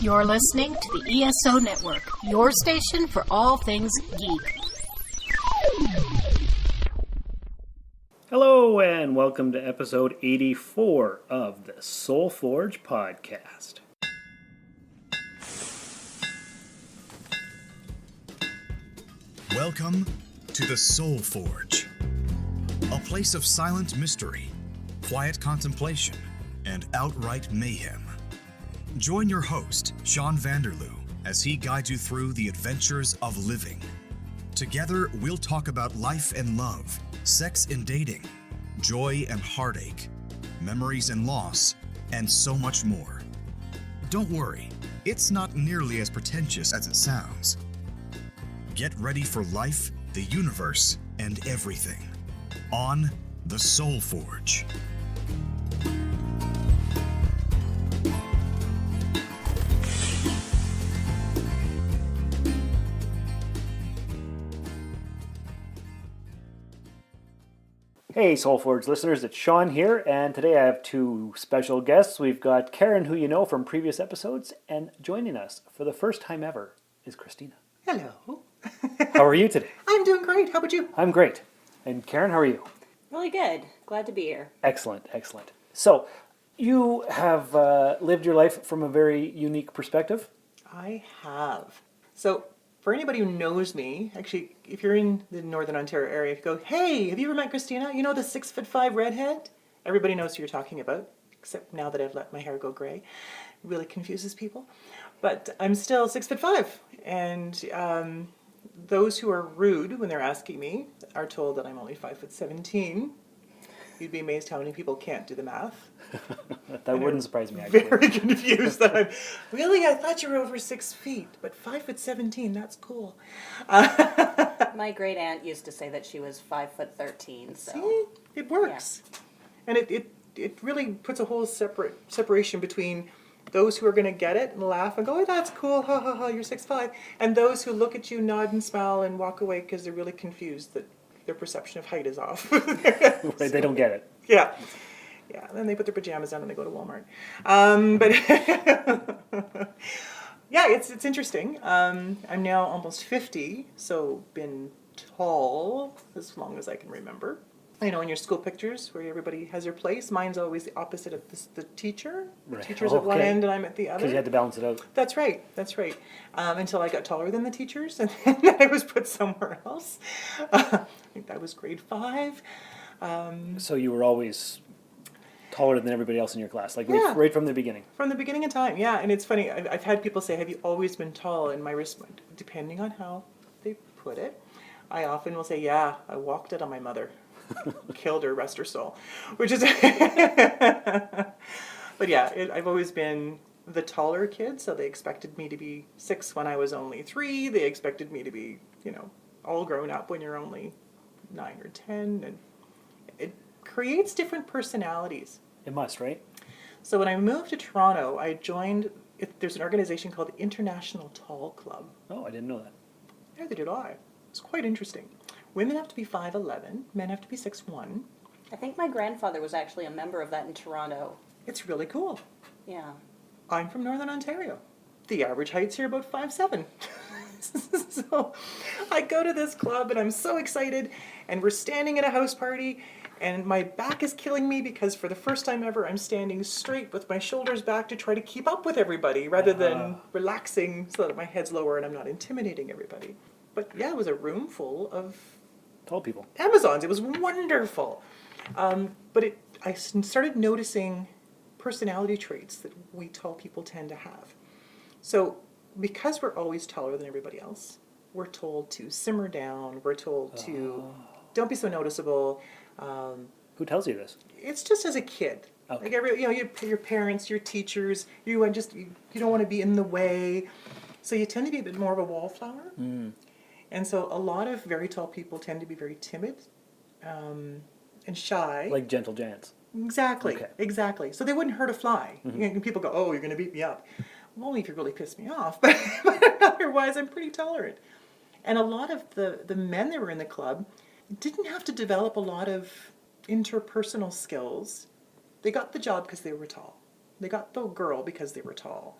You're listening to the ESO Network, your station for all things geek. Hello and welcome to episode 84 of the Soul Forge podcast. Welcome to the Soul Forge, a place of silent mystery, quiet contemplation, and outright mayhem. Join your host, Sean Vanderloo, as he guides you through the adventures of living. Together, we'll talk about life and love, sex and dating, joy and heartache, memories and loss, and so much more. Don't worry, it's not nearly as pretentious as it sounds. Get ready for life, the universe, and everything on the Soul Forge. Hey Soul Forge listeners, it's Sean here, and today I have two special guests. We've got Karen, who you know from previous episodes, and joining us for the first time ever is Christina. Hello. How are you today? I'm doing great. How about you? I'm great. And Karen, how are you? Really good. Glad to be here. Excellent, excellent. So, you have lived your life from a very unique perspective. I have. So, for anybody who knows me, actually, if you're in the Northern Ontario area, if you go, hey, have you ever met Christina? You know the 6'5" redhead? Everybody knows who you're talking about, except now that I've let my hair go gray. It really confuses people. But I'm still 6'5", and those who are rude when they're asking me are told that I'm only 5'17". You'd be amazed how many people can't do the math. That wouldn't surprise me, actually. Very confused that I'm, really? I thought you were over 6 feet, but 5'17", that's cool. My great aunt used to say that she was 5'13". So. See? It works. Yeah. And it really puts a whole separation between those who are going to get it and laugh and go, oh, that's cool, ha ha ha, you're 6'5", and those who look at you, nod and smile and walk away because they're really confused that their perception of height is off. Right, they don't get it. Yeah. Yeah, then they put their pajamas on and they go to Walmart. But yeah, it's interesting. I'm now almost 50, so been tall as long as I can remember. You know, in your school pictures where everybody has their place, mine's always the opposite of the teacher. The teacher's at one end and I'm at the other. Because you had to balance it out. That's right. Until I got taller than the teachers and then I was put somewhere else. I think that was grade 5. So you were always taller than everybody else in your class, like yeah. right from the beginning. From the beginning of time, yeah. And it's funny, I've had people say, have you always been tall? And my response, depending on how they put it, I often will say, yeah, I walked it on my mother. Killed her, rest her soul. Which is... But yeah, I've always been the taller kid, so they expected me to be 6 when I was only 3. They expected me to be, all grown up when you're only 9 or 10. And it creates different personalities. It must, right? So when I moved to Toronto, I joined... There's an organization called the International Tall Club. Oh, I didn't know that. Neither did I. It's quite interesting. Women have to be 5'11", men have to be 6'1". I think my grandfather was actually a member of that in Toronto. It's really cool. Yeah. I'm from Northern Ontario. The average height's here about 5'7". So I go to this club and I'm so excited, and we're standing at a house party, and my back is killing me because for the first time ever I'm standing straight with my shoulders back to try to keep up with everybody rather than relaxing so that my head's lower and I'm not intimidating everybody. But yeah, it was a room full of tall people. Amazons. It was wonderful. But I started noticing personality traits that we tall people tend to have. So because we're always taller than everybody else, we're told to simmer down. We're told to don't be so noticeable. Who tells you this? It's just as a kid. Okay. Like your parents, your teachers, you don't want to be in the way. So you tend to be a bit more of a wallflower. Mm. And so a lot of very tall people tend to be very timid and shy. Like gentle giants. Exactly, okay. Exactly. So they wouldn't hurt a fly. Mm-hmm. People go, oh, you're going to beat me up. Well, only if you really piss me off. But otherwise, I'm pretty tolerant. And a lot of the men that were in the club didn't have to develop a lot of interpersonal skills. They got the job because they were tall. They got the girl because they were tall.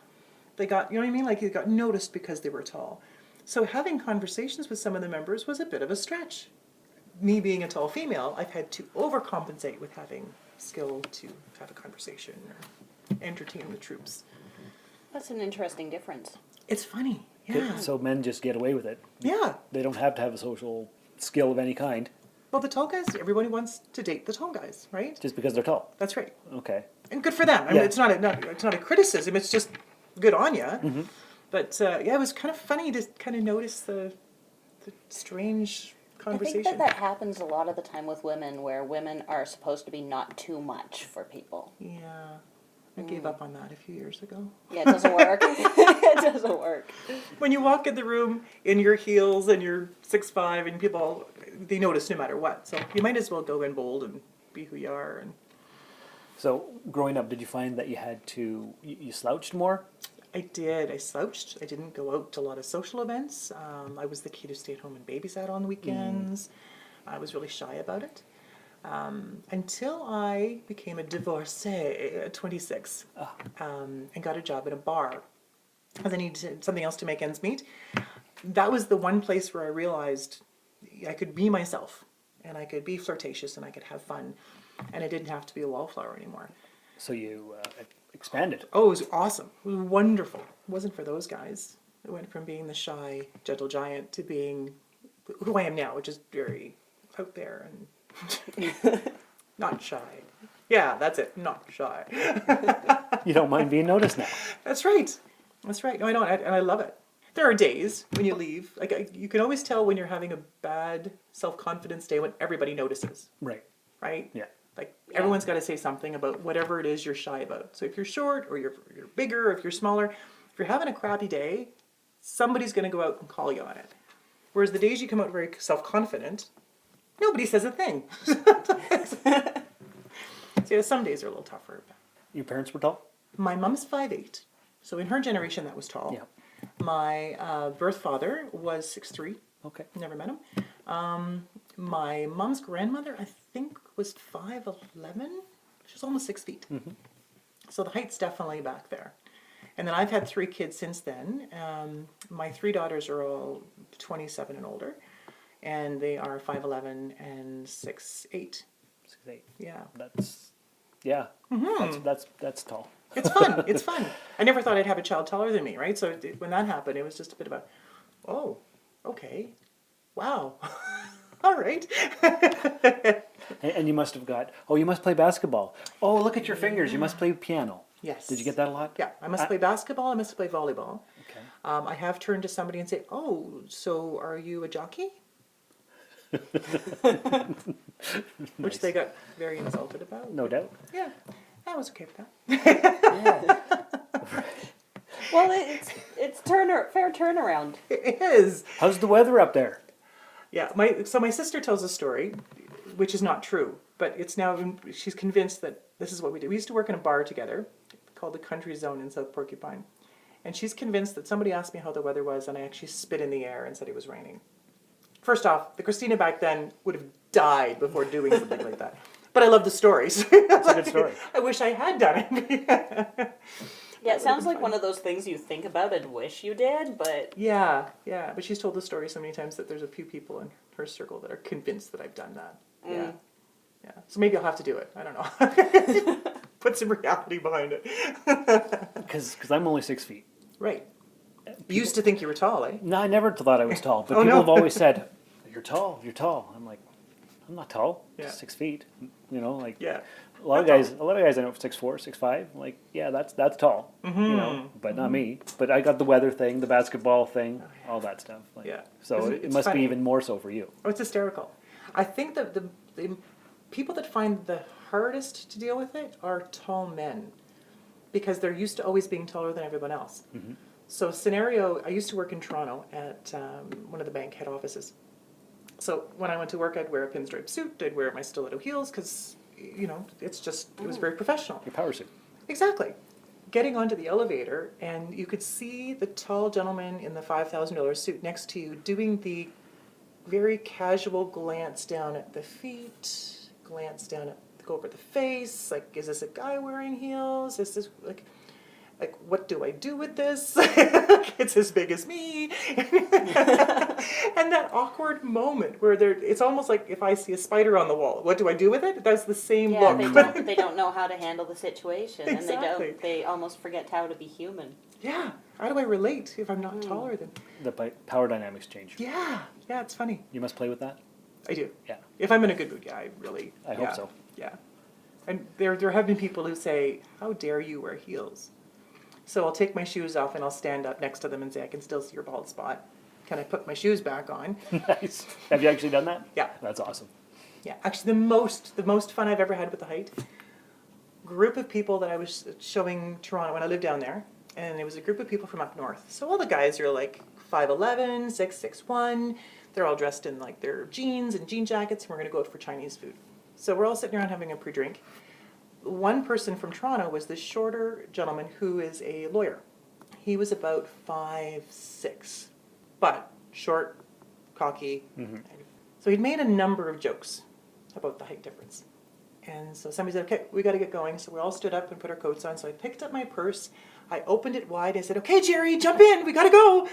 They got, you know what I mean? Like, they got noticed because they were tall. So having conversations with some of the members was a bit of a stretch. Me being a tall female, I've had to overcompensate with having skill to have a conversation or entertain the troops. That's an interesting difference. It's funny, yeah. So men just get away with it. Yeah. They don't have to have a social skill of any kind Well, the tall guys, everybody wants to date the tall guys, right? just because they're tall. That's right. Okay. And good for them. I mean, Yeah. it's not a criticism. It's just good on you. But yeah, it was kind of funny to kind of notice the strange I conversation. think that happens a lot of the time with women, where women are supposed to be not too much for people. Yeah, I gave up on that a few years ago. Yeah, it doesn't work. It doesn't work. When you walk in the room in your heels and you're 6'5", and people, they notice no matter what. So you might as well go in bold and be who you are. And So growing up, did you find that you had to, you slouched more? I did. I slouched. I didn't go out to a lot of social events. I was the kid who stayed home and babysat on the weekends. I was really shy about it. Until I became a divorcee at 26 and got a job at a bar. Because I needed something else to make ends meet. That was the one place where I realized I could be myself. And I could be flirtatious and I could have fun. And I didn't have to be a wallflower anymore. So you expanded. Oh, it was awesome. It was wonderful. It wasn't for those guys. It went from being the shy, gentle giant to being who I am now, which is very out there and not shy. Yeah, that's it. Not shy. You don't mind being noticed now. That's right. That's right. No, I don't. And I love it. There are days when you leave. Like, you can always tell when you're having a bad self-confidence day when everybody notices, Right. right? Yeah. Like, everyone's got to say something about whatever it is you're shy about. So if you're short or you're bigger or if you're smaller, if you're having a crappy day, somebody's going to go out and call you on it. Whereas the days you come out very self-confident, nobody says a thing. So yeah, some days are a little tougher. Your parents were tall? My mom's 5'8", so in her generation that was tall. Yeah. My birth father was 6'3". Okay. Never met him. My mom's grandmother, I think, was 5'11". She was almost 6 feet. So the height's definitely back there. And then I've had 3 kids since then. My 3 daughters are all 27 and older, and they are 5'11" and 6'8". 6'8". Yeah. That's tall. It's fun. It's fun. I never thought I'd have a child taller than me, right? So when that happened, it was just a bit of a, oh, okay, wow, all right. And you must have got, oh, you must play basketball. Oh, look at your fingers. You must play piano. Yes. Did you get that a lot? Yeah, I must play basketball. I must play volleyball. Okay. I have turned to somebody and say, oh, so are you a jockey? Which they got very insulted about. No doubt. Yeah, I was okay with that. Well, it's fair turnaround. It is. How's the weather up there? Yeah, my sister tells a story, which is not true, but it's now, she's convinced that this is what we did. We used to work in a bar together called the Country Zone in South Porcupine. And she's convinced that somebody asked me how the weather was, and I actually spit in the air and said it was raining. First off, the Christina back then would have died before doing something like that. But I love the stories. It's a good story. I wish I had done it. Yeah, it sounds like one of those things you think about and wish you did, but... Yeah. But she's told the story so many times that there's a few people in her circle that are convinced that I've done that. Yeah. So maybe I'll have to do it. I don't know. Put some reality behind it. Because I'm only 6 feet. Right. You used to think you were tall, eh? No, I never thought I was tall. But Oh, people no. have always said, you're tall. I'm like, I'm not tall. Yeah. 6 feet. You know, like Yeah. a lot of guys I know 6'4", 6'5". I'm like, yeah, that's tall. You know, but not me. But I got the weather thing, the basketball thing, all that stuff. Like, Yeah. So It's it must funny. be even more so for you. Oh, it's hysterical. I think that the people that find the hardest to deal with it are tall men, because they're used to always being taller than everyone else. So scenario, I used to work in Toronto at one of the bank head offices. So when I went to work, I'd wear a pinstripe suit, I'd wear my stiletto heels, because, you know, it was very professional. Your power suit. Exactly. Getting onto the elevator, and you could see the tall gentleman in the $5,000 suit next to you doing the very casual glance down at the feet, glance down at, go over the face, like, is this a guy wearing heels? Is this, like, Like, what do I do with this? It's as big as me. And that awkward moment where it's almost like if I see a spider on the wall, what do I do with it? That's the same look. They don't know how to handle the situation. Exactly. And they almost forget how to be human. Yeah. How do I relate if I'm not taller than... The power dynamics change. Yeah. Yeah, it's funny. You must play with that? I do. Yeah. If I'm in a good mood, yeah, I hope so. Yeah. And there have been people who say, how dare you wear heels? So I'll take my shoes off and I'll stand up next to them and say, I can still see your bald spot. Can I put my shoes back on? Nice. Have you actually done that? Yeah. That's awesome. Yeah. Actually, the most fun I've ever had with the height, group of people that I was showing Toronto when I lived down there, and it was a group of people from up north. So all the guys are like 5'11", 6'1". They're all dressed in like their jeans and jean jackets, and we're going to go out for Chinese food. So we're all sitting around having a pre-drink. One person from Toronto was this shorter gentleman who is a lawyer. He was about 5'6", but short, cocky. Mm-hmm. So he'd made a number of jokes about the height difference. And so somebody said, okay, we got to get going. So we all stood up and put our coats on. So I picked up my purse. I opened it wide. I said, okay, Jerry, jump in. We got to go.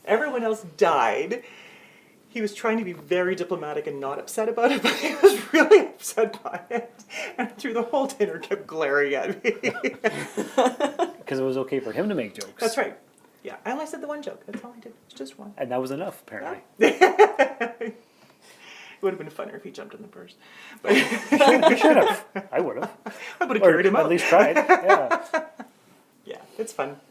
Everyone else died. He was trying to be very diplomatic and not upset about it, but he was really upset by it. And through the whole dinner kept glaring at me. Because it was okay for him to make jokes. That's right. Yeah, I only said the one joke. That's all I did. It's just one. And that was enough, apparently. It would have been funner if he jumped in the purse. But You should have. I would have. I would have carried him Or up. at least tried. Yeah. Yeah, it's fun.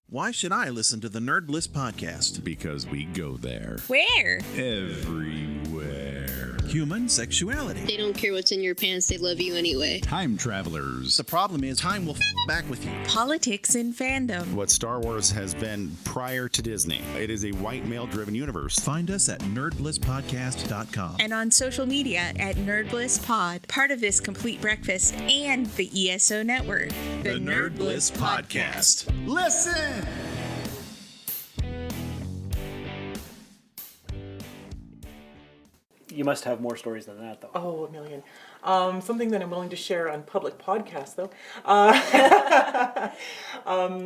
Why should I listen to the Nerd Bliss podcast? Because we go there. Where? Everywhere. Human sexuality. They don't care what's in your pants, they love you anyway. Time travelers. The problem is time will back with you. Politics and fandom. What Star Wars has been prior to Disney. It is a white male-driven universe. Find us at nerdblisspodcast.com. And on social media at NerdBlissPod, part of this complete breakfast and the ESO network. The Nerd Bliss Podcast. Listen! You must have more stories than that, though. Oh, a million. Something that I'm willing to share on public podcasts, though.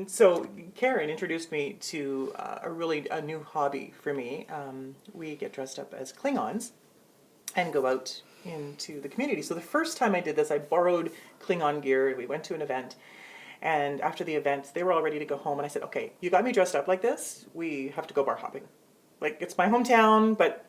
So Karen introduced me to a new hobby for me. We get dressed up as Klingons and go out into the community. So the first time I did this, I borrowed Klingon gear. We went to an event. And after the event, they were all ready to go home. And I said, okay, you got me dressed up like this. We have to go bar hopping. Like, it's my hometown, but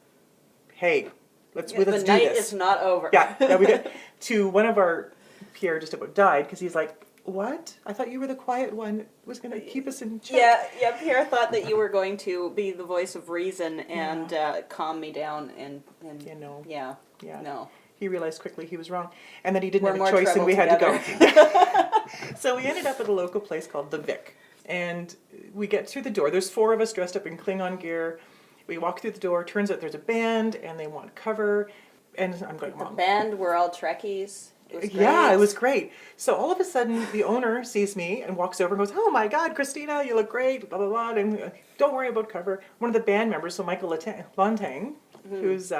hey, let's do this. The night is not over. Yeah, we did. To one of our, Pierre just about died because he's like, what? I thought you were the quiet one that was going to keep us in check. Yeah, Pierre thought that you were going to be the voice of reason and calm me down and You know. yeah. No. He realized quickly he was wrong, and that he didn't We're have more a choice, and trouble we had together. to go. So we ended up at a local place called the Vic, and we get through the door. There's 4 of us dressed up in Klingon gear. We walk through the door. Turns out there's a band, and they want cover. And I'm going, The Mom. band were all Trekkies. It was great. Yeah, it was great. So all of a sudden, the owner sees me and walks over and goes, oh my God, Christina, you look great, blah, blah, blah. And don't worry about cover. One of the band members, so Michael Lontang, who's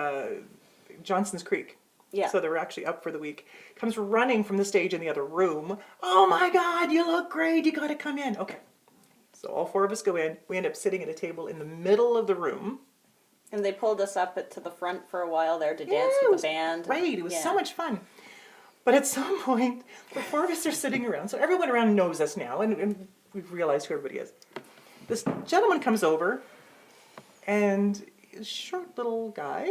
Johnson's Creek. Yeah. So they were actually up for the week. Comes running from the stage in the other room. Oh my God, you look great. You got to come in. Okay. So all 4 of us go in. We end up sitting at a table in the middle of the room. And they pulled us up to the front for a while there to dance it with was the band. Great. It was so much fun. But at some point, the 4 of us are sitting around. So everyone around knows us now, and we've realized who everybody is. This gentleman comes over, and he's a short little guy,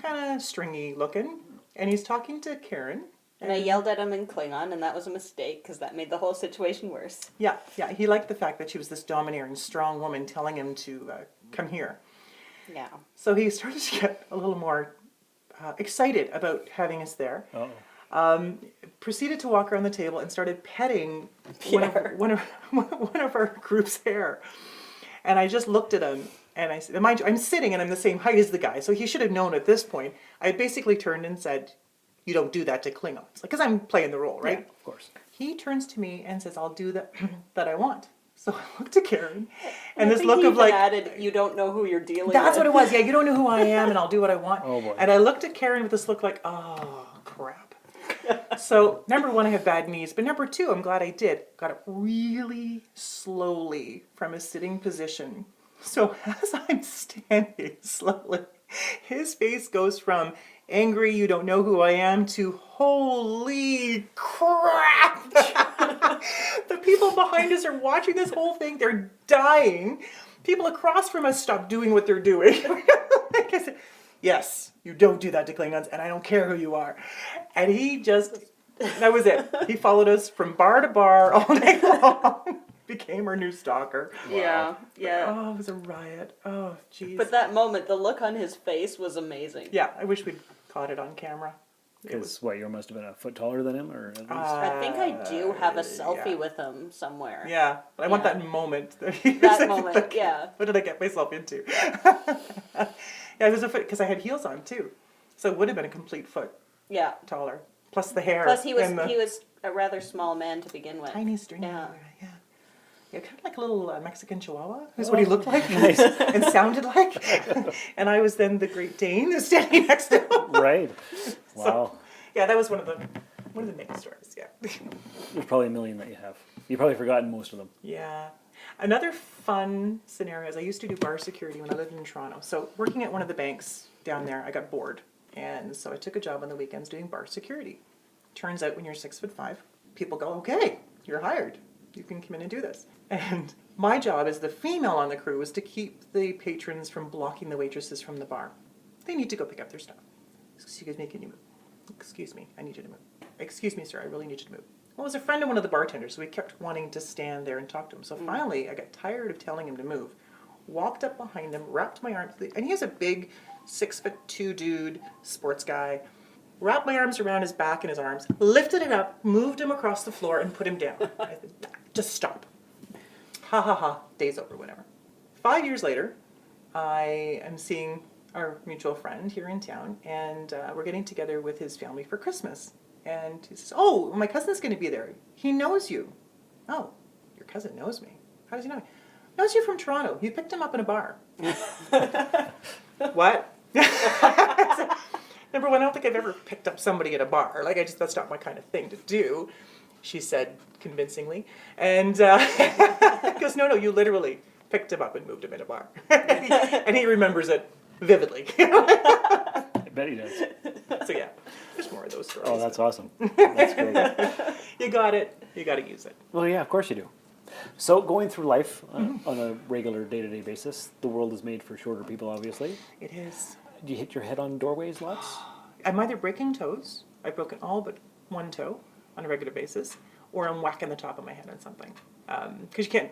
kind of stringy looking, and he's talking to Karen. And I yelled at him in Klingon, and that was a mistake because that made the whole situation worse. Yeah, he liked the fact that she was this domineering, strong woman telling him to come here. Yeah. So he started to get a little more excited about having us there. Uh-oh. Proceeded to walk around the table and started petting one of our group's hair. And I just looked at him, and I said, mind you, I'm sitting and I'm the same height as the guy, so he should have known at this point. I basically turned and said, you don't do that to Klingons. Because I'm playing the role, right? Yeah, of course. He turns to me and says, I'll do that I want. So I looked at Karen, and I this think look he of like... added, you don't know who you're dealing with. That's what it was. Yeah, you don't know who I am, and I'll do what I want. Oh, boy. And I looked at Karen with this look like, oh, crap. So, number one, I have bad knees, but number two, I'm glad I did. Got up really slowly from a sitting position. So, as I'm standing slowly, his face goes from angry, you don't know who I am, to holy crap! The people behind us are watching this whole thing, they're dying. People across from us stop doing what they're doing. Like I said, yes, you don't do that to Klingons, and I don't care who you are. And he just, that was it. He followed us from bar to bar all day long. Became our new stalker. Yeah, yeah. Oh, it was a riot. Oh, jeez. But that moment, the look on his face was amazing. Yeah, I wish we'd caught it on camera. Because what, you must have been a foot taller than him, or at least? I think I do have a selfie with him somewhere. Yeah, but I want that moment. That moment, yeah. What did I get myself into? Yeah, it was a foot, because I had heels on too. So it would have been a complete foot taller. Plus the hair. Plus he was a rather small man to begin with. Tiny stringy Yeah. hair, yeah. Yeah, kind of like a little Mexican Chihuahua. That's what he looked like and sounded like. And I was then the Great Dane standing next to him. Right. Wow. So, yeah, that was one of the mega stories. Yeah. There's probably a million that you have. You've probably forgotten most of them. Yeah. Another fun scenario is I used to do bar security when I lived in Toronto. So working at one of the banks down there, I got bored. And so I took a job on the weekends doing bar security. Turns out when you're 6'5", people go, okay, you're hired. You can come in and do this. And my job as the female on the crew was to keep the patrons from blocking the waitresses from the bar. They need to go pick up their stuff. Excuse me, can you move? Excuse me, I need you to move. Excuse me, sir, I really need you to move. Well, it was a friend of one of the bartenders, so we kept wanting to stand there and talk to him. So finally, I got tired of telling him to move, walked up behind him, wrapped my arms, and he has a big 6'2" dude, sports guy, wrapped my arms around his back and his arms, lifted it up, moved him across the floor, and put him down. I said, just stop. Ha ha ha, day's over, whatever. 5 years later, I am seeing our mutual friend here in town, and we're getting together with his family for Christmas. And he says, oh, my cousin's going to be there. He knows you. Oh, your cousin knows me. How does he know me? Knows you from Toronto. You picked him up in a bar. What? Number one, I don't think I've ever picked up somebody at a bar. Like, that's not my kind of thing to do, she said convincingly. And he goes, no, you literally picked him up and moved him in a bar. And he remembers it vividly. I bet he does. So yeah, there's more of those stories. Oh, that's awesome. That's great. You got it. You got to use it. Well, yeah, of course you do. So going through life on a regular day-to-day basis, the world is made for shorter people, obviously. It is. Do you hit your head on doorways lots? I'm either breaking toes, I've broken all but one toe on a regular basis, or I'm whacking the top of my head on something. Because you can't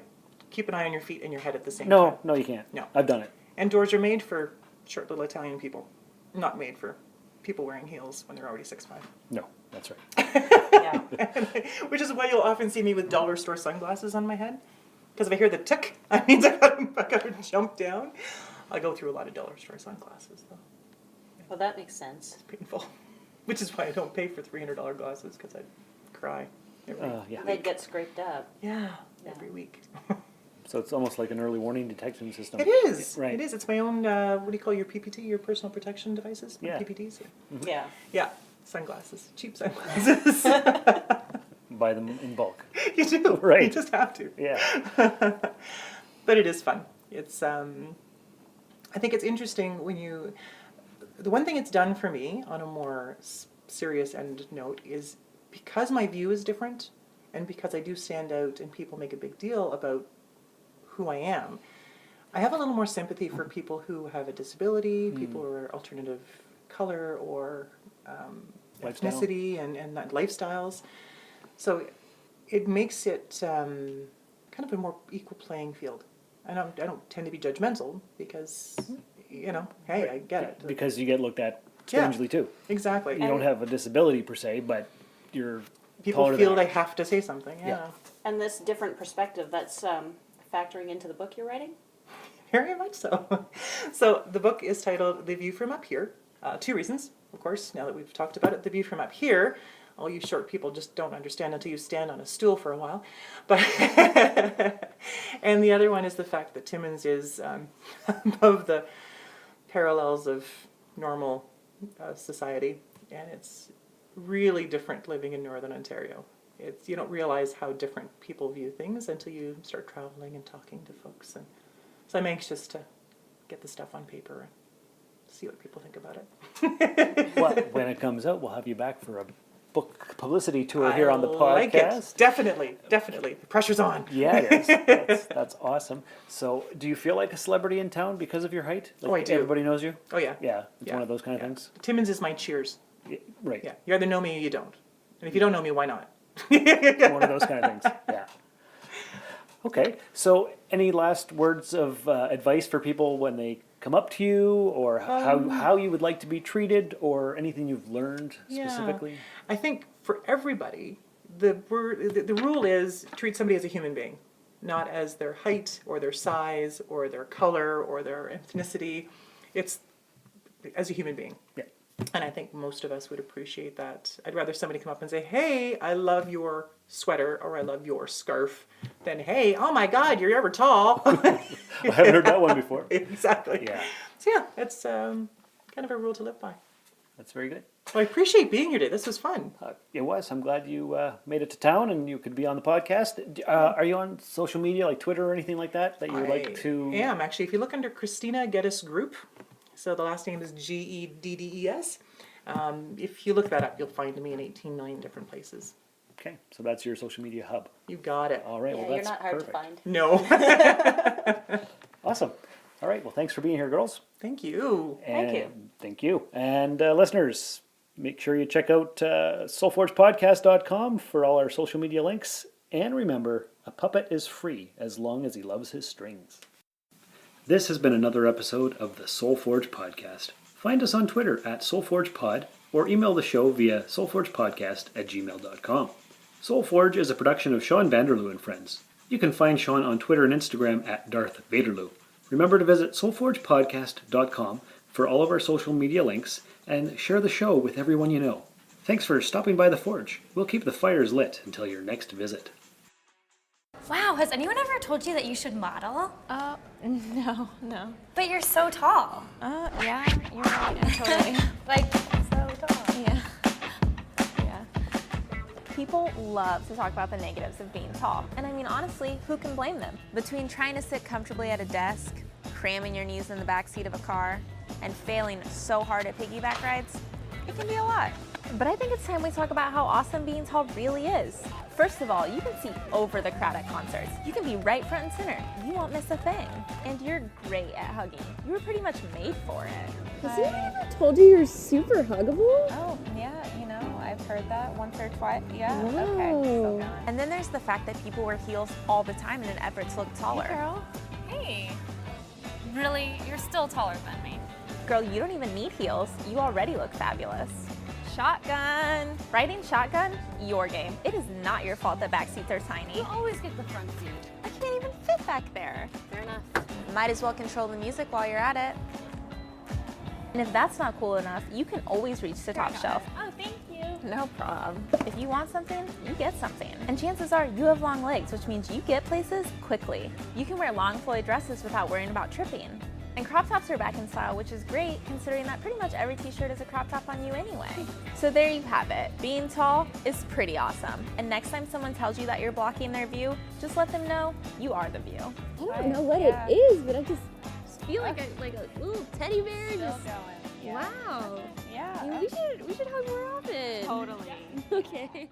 keep an eye on your feet and your head at the same time. No, you can't. No. I've done it. And doors are made for short little Italian people, not made for people wearing heels when they're already 6'5". No, that's right. Yeah. Which is why you'll often see me with dollar store sunglasses on my head. Because if I hear the tick, that means I gotta jump down. I go through a lot of dollar store sunglasses, though. Well, that makes sense. It's painful. Which is why I don't pay for $300 glasses, because I'd cry every Yeah. They'd get scraped up. every week. So it's almost like an early warning detection system. It is. Right. It is. It's my own, what do you call your PPT, your personal protection devices? Yeah. PPTs? Yeah. Yeah. Sunglasses. Cheap sunglasses. Buy them in bulk. You do. Right. You just have to. Yeah. But it is fun. It's, I think it's interesting when you, the one thing it's done for me on a more serious end note is because my view is different and because I do stand out and people make a big deal about who I am, I have a little more sympathy for people who have a disability, people who are alternative color or Lifestyle. ethnicity and lifestyles. So it makes it kind of a more equal playing field. I don't tend to be judgmental because, hey, I get it. Because you get looked at strangely too. Exactly. You don't have a disability per se, but you're People taller feel than they average. have to say something. Yeah. And this different perspective, that's factoring into the book you're writing? Very much so. So the book is titled The View from Up Here. 2 reasons, of course, now that we've talked about it. The view from up here, all you short people just don't understand until you stand on a stool for a while. But and the other one is the fact that Timmins is above the parallels of normal society. And it's really different living in Northern Ontario. You don't realize how different people view things until you start traveling and talking to folks. And so I'm anxious to get the stuff on paper and see what people think about it. Well, when it comes out, we'll have you back for a book publicity tour here on the like it. podcast. Definitely. The pressure's on. Yeah, it is. That's awesome. So, do you feel like a celebrity in town because of your height? Like Oh, I do. Everybody knows you? Oh, yeah. Yeah, it's Yeah. one of those kind of Yeah. things. Timmins is my cheers. Yeah, right. Yeah. You either know me or you don't. And if you don't know me, why not? One of those kind of things. Yeah. Okay. So, any last words of advice for people when they come up to you, or how you would like to be treated, or anything you've learned specifically? I think for everybody, the rule is treat somebody as a human being, not as their height or their size or their color or their ethnicity. It's as a human being. Yeah. And I think most of us would appreciate that. I'd rather somebody come up and say, hey, I love your sweater, or I love your scarf, than, hey, oh my God, you're ever tall. I haven't heard that one before. Exactly. Yeah. So yeah, it's kind of a rule to live by. That's very good. Well, I appreciate being here today. This was fun. It was. I'm glad you made it to town and you could be on the podcast. Are you on social media, like Twitter or anything like that you would like to? I am, actually. If you look under Christina Geddes Group, so the last name is Geddes. If you look that up, you'll find me in 18 million different places. Okay, so that's your social media hub. You got it. All right, Yeah, well, you're that's not hard perfect. to find. No. Awesome. All right, well, thanks for being here, girls. Thank you. Thank you. And listeners, make sure you check out soulforgepodcast.com for all our social media links. And remember, a puppet is free as long as he loves his strings. This has been another episode of the Soulforge Podcast. Find us on Twitter at SoulforgePod or email the show via soulforgepodcast@gmail.com. Soulforge is a production of Sean Vanderloo and Friends. You can find Sean on Twitter and Instagram at Darth Vaderloo. Remember to visit soulforgepodcast.com for all of our social media links and share the show with everyone you know. Thanks for stopping by the Forge. We'll keep the fires lit until your next visit. Wow, has anyone ever told you that you should model? No. But you're so tall. Yeah, you're right, totally. Like, so tall. Yeah. People love to talk about the negatives of being tall. And I mean, honestly, who can blame them? Between trying to sit comfortably at a desk, cramming your knees in the backseat of a car, and failing so hard at piggyback rides, it can be a lot. But I think it's time we talk about how awesome being tall really is. First of all, you can see over the crowd at concerts. You can be right front and center. You won't miss a thing. And you're great at hugging. You were pretty much made for it. Has anyone ever told you you're super huggable? Oh, yeah, I've heard that once or twice. Yeah, Wow. okay. And then there's the fact that people wear heels all the time in an effort to look taller. Hey, girl. Hey. Really, you're still taller than me. Girl, you don't even need heels. You already look fabulous. Shotgun. Riding shotgun, your game. It is not your fault that back seats are tiny. You always get the front seat. I can't even fit back there. Fair enough. Might as well control the music while you're at it. And if that's not cool enough, you can always reach the top shelf. Oh, thank you. No problem. If you want something, you get something. And chances are you have long legs, which means you get places quickly. You can wear long flowy dresses without worrying about tripping. And crop tops are back in style, which is great considering that pretty much every t-shirt is a crop top on you anyway. So there you have it. Being tall is pretty awesome. And next time someone tells you that you're blocking their view, just let them know you are the view. I don't know what it is, but I just Feel like a little teddy bear. Still Just going. Yeah. wow. Yeah. Yeah, we should hug more often. Totally. Okay.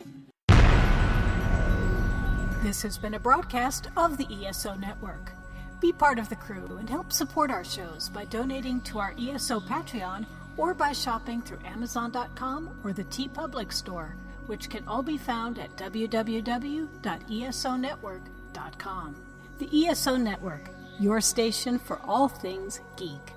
This has been a broadcast of the ESO Network. Be part of the crew and help support our shows by donating to our ESO Patreon or by shopping through Amazon.com or the TeePublic store, which can all be found at www.esonetwork.com. The ESO Network, your station for all things geek.